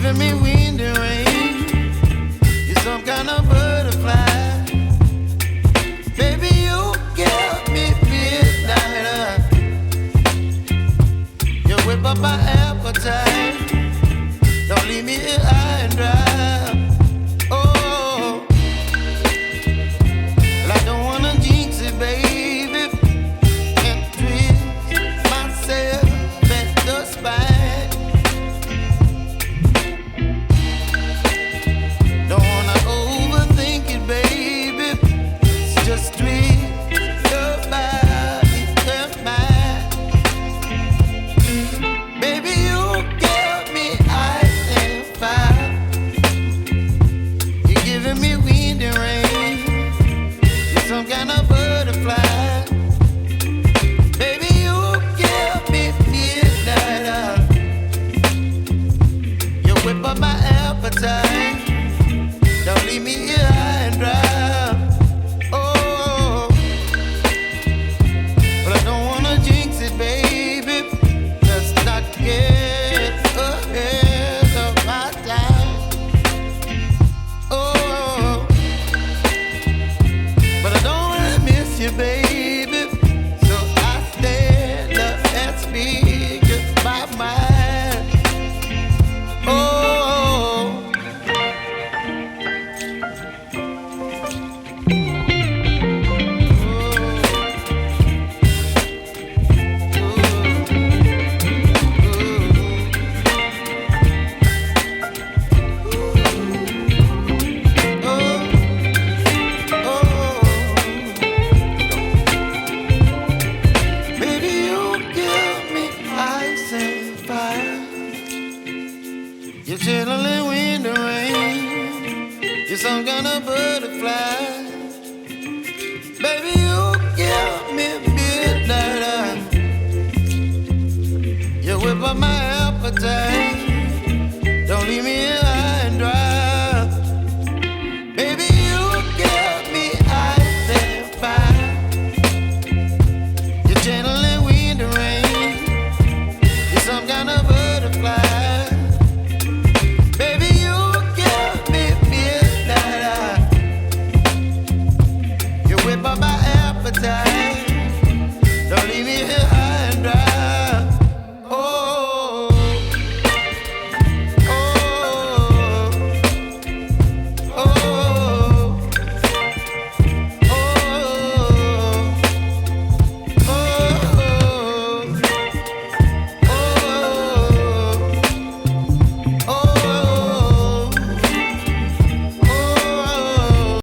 giving me wind and rain. You're some kind of butterfly. Baby, you give me midnight. You whip up my appetite. Don't leave me here high and dry. Oh, well, I don't wanna jinx it, baby. Can't twist myself at the spine. Don't wanna overthink it, baby. It's just twist your body and mine. Baby, you give me ice and fire. You're giving me wind and rain. You're some kind of butterfly. Baby, you give me midnight. You whip up my appetite. Don't leave me here high and dry. Oh, but I don't wanna jinx it, baby. Let's not get ahead of my time. Oh, but I don't wanna miss you, baby. So I stand up and speak my mind. Oh. Baby, you give me ice and fire. You're chilling wind and rain. You're some kind of butterfly. Baby, you give me midnight. You whip up my appetite.